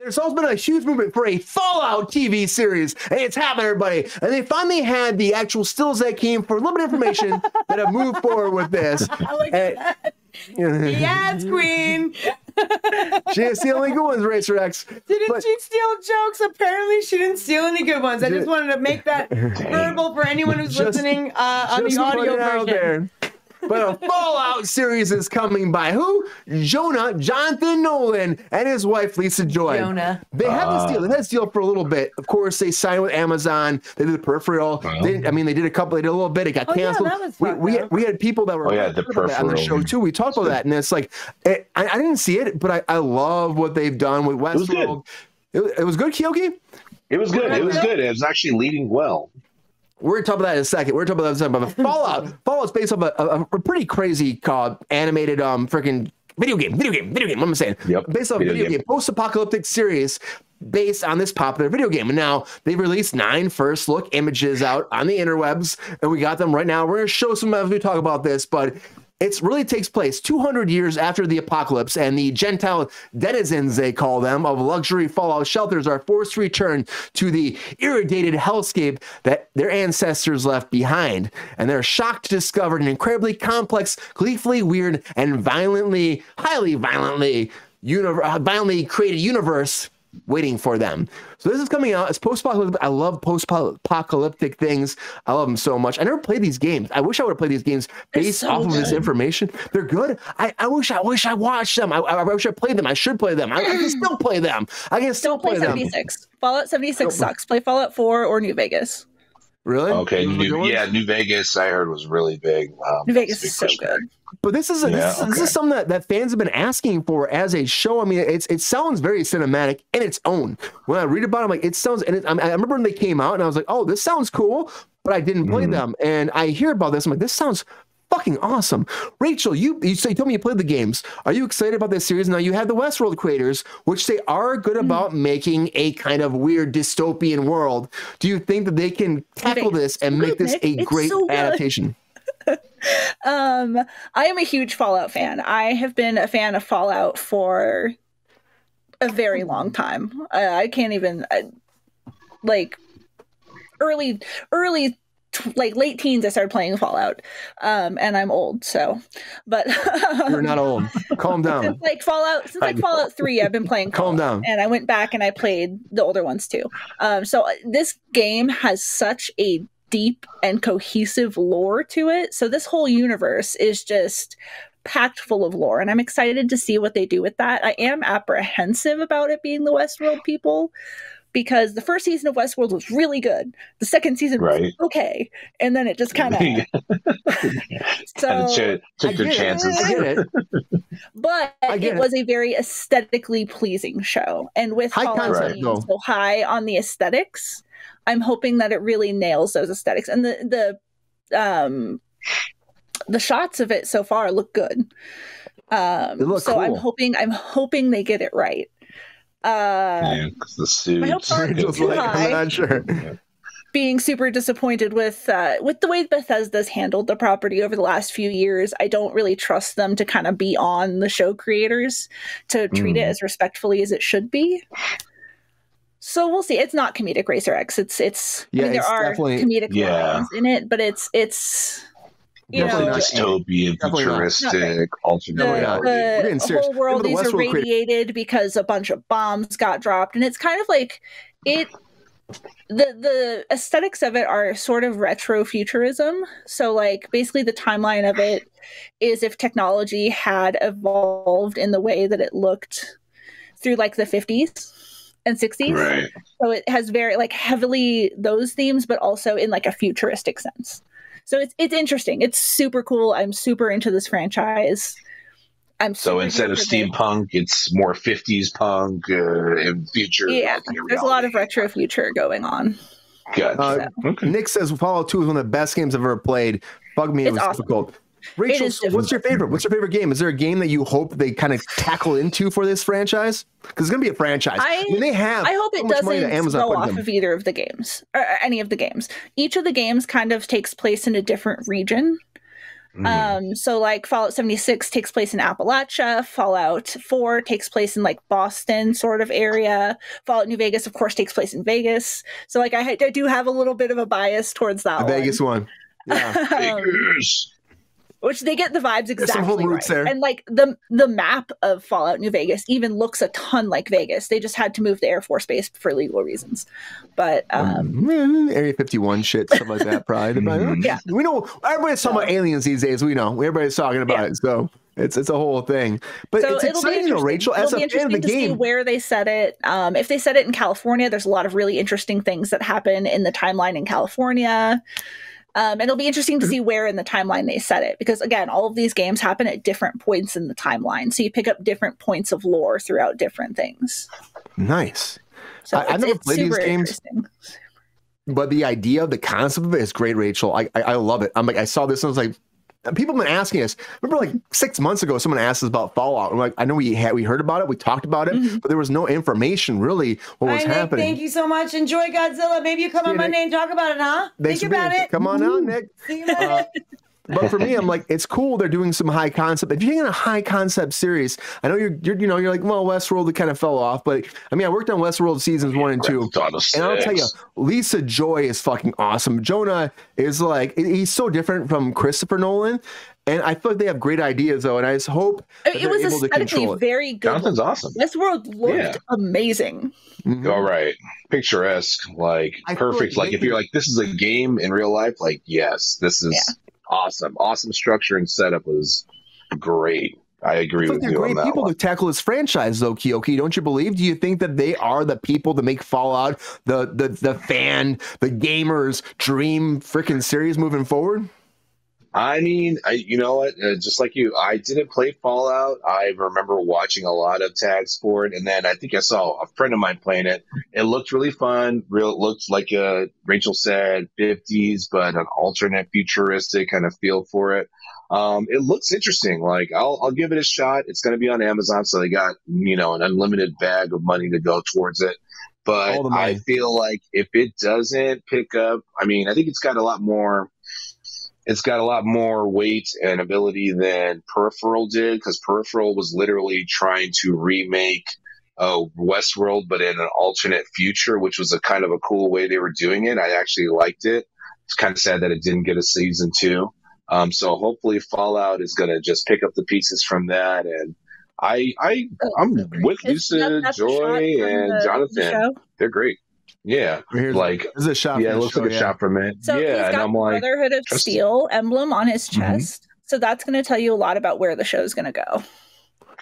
There's also been a huge movement for a Fallout TV series, and it's happening, everybody. And they finally had the actual stills that came for a little bit of information that have moved forward with this. I like that. Yes, Queen. She didn't steal any good ones, Racer X. Didn't she steal jokes? Apparently, she didn't steal any good ones. I just wanted to make that verbal for anyone who's listening on the audio version. But a Fallout series is coming by who? Jonathan Nolan and his wife Lisa Joy. They had this deal. They had this deal for a little bit. Of course, they signed with Amazon. They did the Peripheral. They did a little bit. It got canceled. Yeah, we had people that were on the show too. We talked about that, and it's like I didn't see it, but I love what they've done with Westworld. It was good, Keoki? It was good. It was good. It was actually leading well. We're going to talk about that in a second. But Fallout's based off a pretty crazy animated freaking video game. What am I saying? Yep. Based off a video game, post-apocalyptic series based on this popular video game. And now they've released 9 first look images out on the interwebs, and we got them right now. We're going to show some as we talk about this, but it really takes place 200 years after the apocalypse, and the Gentile denizens, they call them, of luxury Fallout shelters are forced to return to the irradiated hellscape that their ancestors left behind. And they're shocked to discover an incredibly complex, gleefully weird, and highly violently created universe waiting for them. So this is coming out. It's post-apocalyptic. I love post-apocalyptic things. I love them so much. I never played these games. I wish I would have played these games based off of this information. They're good. I wish I watched them. I wish I played them. I should play them. I can still play them. I can still play them. 76. Fallout 76 sucks. Play Fallout 4 or New Vegas. Really? Okay. New Vegas I heard was really big. New Vegas is so good. But this is something that fans have been asking for as a show. I mean, it sounds very cinematic in its own. When I read about it, I'm like, it sounds. And I remember when they came out, and I was like, oh, this sounds cool. But I didn't play them, and I hear about this. I'm like, this sounds fucking awesome. Rachel, you told me you played the games. Are you excited about this series? Now you have the Westworld creators, which they are good about making a kind of weird dystopian world. Do you think that they can tackle this and make this a great adaptation? I am a huge Fallout fan. I have been a fan of Fallout for a very long time. I can't even like late teens I started playing Fallout, and I'm old, so but you're not old. Calm down. Since Fallout 3 I've been playing Fallout, calm down, and I went back and I played the older ones too. So this game has such a deep and cohesive lore to it. So this whole universe is just packed full of lore, and I'm excited to see what they do with that. I am apprehensive about it being the Westworld people, because the first season of Westworld was really good. The second season was okay, and then it just kind of took your chances. I get it. But it was a very aesthetically pleasing show, and with Fallout being so high on the aesthetics, I'm hoping that it really nails those aesthetics, and the shots of it so far look good. They look so cool. I'm hoping they get it right. The suits. My hopes aren't too high. I'm not sure. Being super disappointed with the way Bethesda's handled the property over the last few years. I don't really trust them to kind of be on the show creators to treat it as respectfully as it should be. So we'll see. It's not comedic Racer X. It's I mean, there are comedic lines in it, but it's dystopian, futuristic, alternate. The whole world is irradiated because a bunch of bombs got dropped, and it's kind of like it. The aesthetics of it are sort of retro futurism. So, like, basically, the timeline of it is if technology had evolved in the way that it looked through like the 50s and 60s. Right. So it has very like heavily those themes, but also in like a futuristic sense. So it's interesting. It's super cool. I'm super into this franchise. So instead of steampunk, it's more 50s punk and future. Yeah, there's a lot of retro future going on. Gotcha. Nick says Fallout 2 is one of the best games I've ever played. Bug me, it was difficult. Rachel, what's your favorite? What's your favorite game? Is there a game that you hope they kind of tackle into for this franchise? Because it's going to be a franchise. I hope it doesn't go off of either of the games or any of the games. Each of the games kind of takes place in a different region. So like Fallout 76 takes place in Appalachia, Fallout 4 takes place in like Boston sort of area, Fallout New Vegas of course takes place in Vegas. So like I do have a little bit of a bias towards that The Vegas one. Yeah. Vegas. Which they get the vibes exactly some home roots right. there. And like the map of Fallout New Vegas even looks a ton like Vegas. They just had to move the Air Force Base for legal reasons. But Area 51 shit, stuff like that, probably. Yeah. We know everybody's talking about aliens these days. We know. Everybody's talking about it. So it's a whole thing. But so it's exciting though, Rachel, as a fan of the to see game. where they set it. If they set it in California, there's a lot of really interesting things that happen in the timeline in California. And it'll be interesting to see where in the timeline they set it. Because again, all of these games happen at different points in the timeline. So you pick up different points of lore throughout different things. Nice. So I've never played these games. But the idea, the concept of it is great, Rachel. I love it. I'm like, I saw this and I was like, people have been asking us. Remember, like 6 months ago, someone asked us about Fallout. I'm like, I know we heard about it, we talked about it, but there was no information really what was happening. Thank you so much. Enjoy Godzilla. Maybe you come on Monday and talk about it, huh? Think about it. Come on out, Nick. See you Monday. But for me, I'm like, it's cool. They're doing some high concept. If you're taking a high concept series, I know you're like, well, Westworld, it kind of fell off. But I mean, I worked on Westworld seasons 1 and 2, and I'll tell you, Lisa Joy is fucking awesome. Jonah is like, he's so different from Christopher Nolan. And I feel like they have great ideas, though, and I just hope that it was able to control aesthetically very good. Jonathan's awesome. Westworld looked amazing. All right, picturesque, like perfect. Like if you're like, this is a game in real life, like yes, this is awesome. Awesome structure and setup was great. I agree with you on that. They're great people to tackle this franchise, though, Keoki. Don't you believe? Do you think that they are the people to make Fallout the fan, the gamers' dream freaking series moving forward? I mean, you know what? Just like you, I didn't play Fallout. I remember watching a lot of tags for it, and then I think I saw a friend of mine playing it. It looked really fun. It looked like Rachel said, 50s, but an alternate futuristic kind of feel for it. It looks interesting. Like I'll give it a shot. It's going to be on Amazon, so they got an unlimited bag of money to go towards it. But I feel like if it doesn't pick up, I mean, I think it's got a lot more. It's got a lot more weight and ability than Peripheral did, because Peripheral was literally trying to remake Westworld, but in an alternate future, which was a kind of a cool way they were doing it. I actually liked it. It's kind of sad that it didn't get a season 2. So hopefully Fallout is going to just pick up the pieces from that. And I'm with Lisa Joy and Jonathan. They're great. Yeah, like this is a shot. Yeah, it looks like a shot from it. So yeah, he's got the Brotherhood of Steel emblem on his chest. So that's going to tell you a lot about where the show is going to go.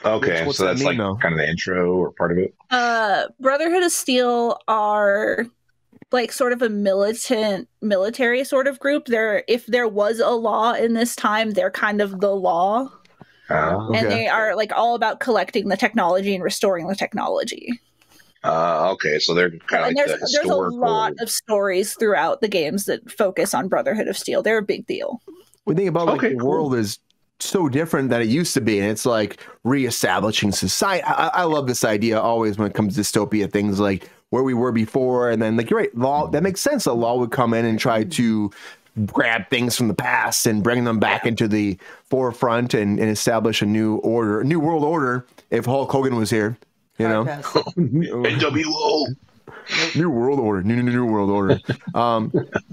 Okay, so that's like kind of the intro or part of it. Brotherhood of Steel are like sort of a military sort of group. If there was a law in this time, they're kind of the law. And they are like all about collecting the technology and restoring the technology. Okay, so they're kind of like the historical. There's a lot of stories throughout the games that focus on Brotherhood of Steel. They're a big deal. We think about the world is so different than it used to be, and it's like reestablishing society. I love this idea always when it comes to dystopia, things like where we were before, and then like you're right, law, that makes sense. A law would come in and try to grab things from the past and bring them back into the forefront and establish a new order, new world order. If Hulk Hogan was here. NWO. New world order. New world order.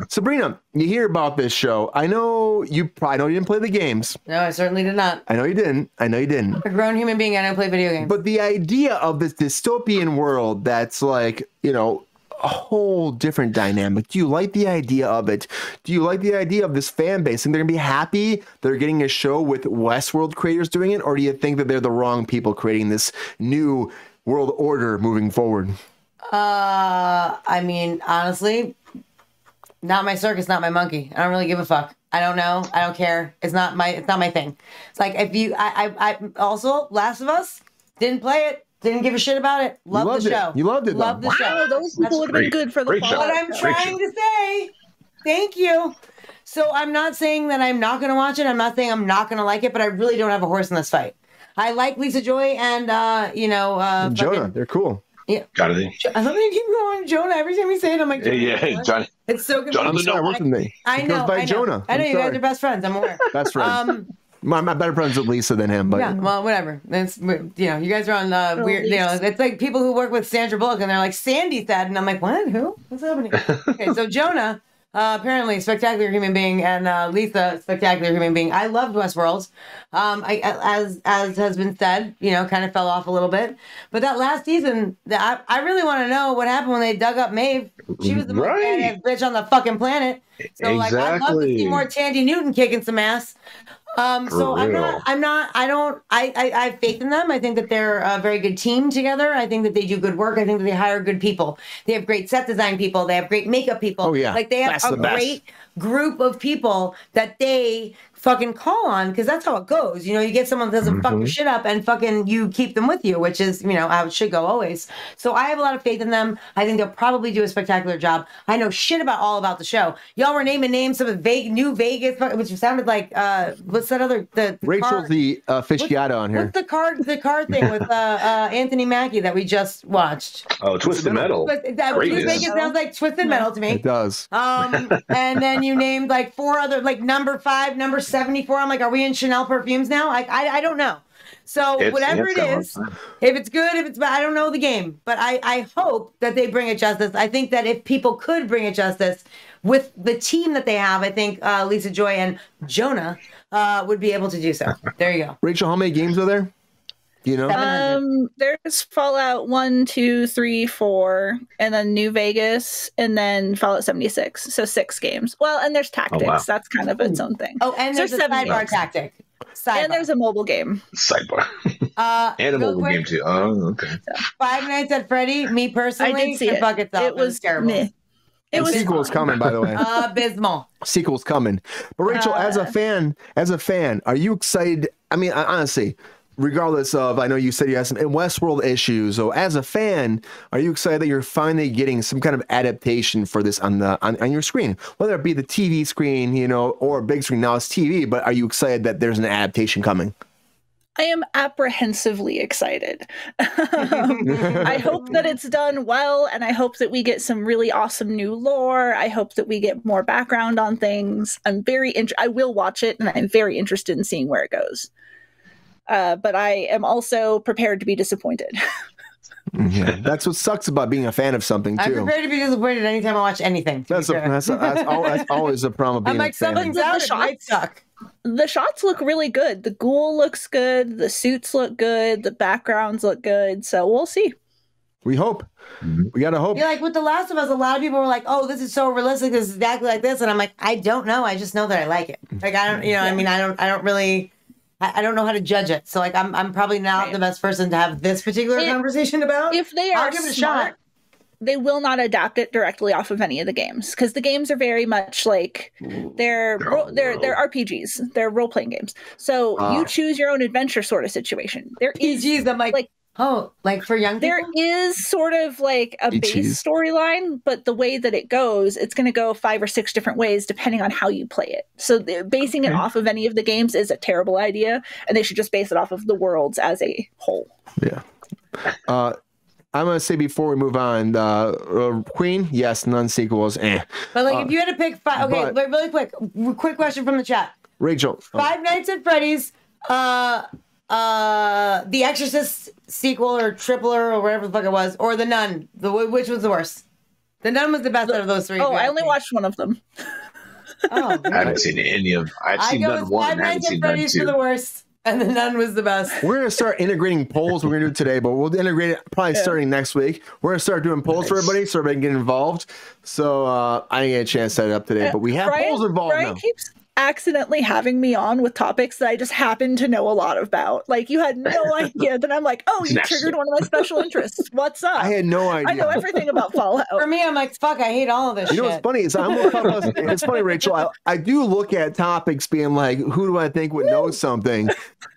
Sabrina, you hear about this show. I know you didn't play the games. No, I certainly did not. I know you didn't. A grown human being, I don't play video games. But the idea of this dystopian world that's like, a whole different dynamic. Do you like the idea of it? Do you like the idea of this fan base? And they're going to be happy they're getting a show with Westworld creators doing it? Or do you think that they're the wrong people creating this new world order moving forward? I mean, honestly, not my circus, not my monkey. I don't really give a fuck. I don't know. I don't care. It's not my thing. It's like I also Last of Us didn't play it. Didn't give a shit about it. Loved the show. You loved it, though. Loved the show. Those people would have been good for the fall. What I'm trying to say. Thank you. So I'm not saying that I'm not going to watch it. I'm not saying I'm not going to like it, but I really don't have a horse in this fight. I like Lisa Joy and Jonah. They're cool. Yeah. Jonathan. I love that you keep going Jonah. Every time you say it, I'm like, Yeah, Johnny. It's so confusing. Jonathan, Sorry, work with me. I It know. goes by I know. Jonah. I know I'm you guys sorry. are best friends. I'm aware. Best friends. My better friends with Lisa than him, but Yeah, well, whatever. It's, you guys are on weird. It's like people who work with Sandra Bullock, and they're like, Sandy said, and I'm like, what? Who? What's happening? Okay, so Jonah, apparently spectacular human being, and Lisa, spectacular human being. I loved Westworld. As has been said, kind of fell off a little bit. But that last season, I really want to know what happened when they dug up Maeve. She was the most badass bitch on the fucking planet. So like, I'd love to see more Tandy Newton kicking some ass. So I have faith in them. I think that they're a very good team together. I think that they do good work. I think that they hire good people. They have great set design people. They have great makeup people. Oh yeah. Like they have a great group of people that they fucking call on, because that's how it goes. You get someone that doesn't fuck your shit up and fucking you keep them with you, which is, how it should go always. So I have a lot of faith in them. I think they'll probably do a spectacular job. I know shit all about the show. Y'all were naming names of New Vegas, which sounded like, what's that other, the Rachel's car, the aficionado on here. What's the car thing with Anthony Mackie that we just watched? Oh, Twisted Metal. New Vegas sounds like Twisted Metal to me. It does. And then you named like 4 other, like number 5, number 74. I'm like, are we in Chanel perfumes now? Like, I don't know. So whatever it is, if it's good, if it's bad, I don't know the game. But I hope that they bring it justice. I think that if people could bring it justice with the team that they have, I think Lisa Joy and Jonah would be able to do so. There you go. Rachel, how many games are there? Do you know? There's Fallout 1, 2, 3, 4, and then New Vegas, and then Fallout 76. So 6 games. Well, and there's Tactics. Oh, wow. That's kind of its own thing. Oh, and there's a sidebar tactic. And there's a mobile game. Sidebar. And a mobile game too. Oh, okay. Five Nights at Freddy, me personally, I did see it. Fuck itself. It was terrible. meh. It was sequel's coming, by the way. Abysmal. Sequel's coming. But Rachel, as a fan, are you excited? I mean, honestly, regardless of, I know you said you had some Westworld issues. So as a fan, are you excited that you're finally getting some kind of adaptation for this on your screen, whether it be the TV screen, or a big screen? Now it's TV, but are you excited that there's an adaptation coming? I am apprehensively excited. I hope that it's done well, and I hope that we get some really awesome new lore. I hope that we get more background on things. I will watch it, and I'm very interested in seeing where it goes. But I am also prepared to be disappointed. Yeah, that's what sucks about being a fan of something too. I'm prepared to be disappointed anytime I watch anything. That's always a problem of being I'm like, a fan. something's out, it might suck. The shots look really good. The ghoul looks good. The suits look good. The backgrounds look good. So we'll see. We hope. We gotta hope. Yeah, like with The Last of Us, a lot of people were like, "Oh, this is so realistic. This is exactly like this," and I'm like, I don't know. I just know that I like it. Like I don't, I mean, I don't really. I don't know how to judge it. So like I'm probably not the best person to have this particular conversation about. If they are give it a shot, they will not adapt it directly off of any of the games, because the games are very much like they're RPGs. They're role playing games. So you choose your own adventure sort of situation. There is PGs. I'm like oh, like for young people? There is sort of like a base storyline, but the way that it goes, it's going to go 5 or 6 different ways depending on how you play it. So basing it off of any of the games is a terrible idea, and they should just base it off of the worlds as a whole. Yeah. I'm going to say before we move on, Queen, yes, none sequels. But like if you had to pick 5, okay, but really quick question from the chat. Rachel. Five Nights at Freddy's, The Exorcist sequel or tripler or whatever the fuck it was, or The Nun. Which was the worst? The Nun was the best out of those 3. Oh, I only watched one of them. I haven't seen any of. I've seen Nun 1 and I haven't seen Nun 2. For the worst, and The Nun was the best. We're gonna start integrating polls. We're gonna do it today, but we'll integrate it probably starting next week. We're gonna start doing polls for everybody, so everybody can get involved. So I didn't get a chance to set it up today, but we have polls involved now. Keeps accidentally having me on with topics that I just happen to know a lot about. Like you had no idea. Then I'm like, oh, you triggered one of my special interests. What's up? I had no idea. I know everything about Fallout. For me, I'm like, fuck, I hate all of this shit. You know what's funny? It's funny, Rachel. I do look at topics being like, who do I think would know something?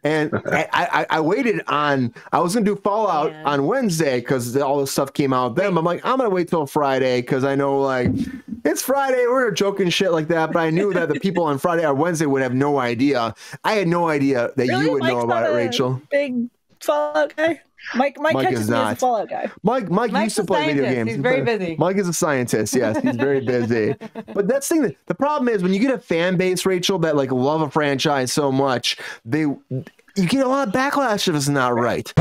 And I waited on, I was going to do Fallout on Wednesday because all this stuff came out then. I'm like, I'm going to wait till Friday because I know like it's Friday. We're joking shit like that. But I knew that the people on Friday or Wednesday would have no idea. I had no idea that you would know about it, Rachel. Big Fallout guy. Mike catches me as a Fallout guy. Mike Mike's used to a play video scientist. games. He's very busy. Mike is a scientist. Yes, he's very busy. But that's the thing. The problem is when you get a fan base, Rachel, that like love a franchise so much, you get a lot of backlash if it's not right.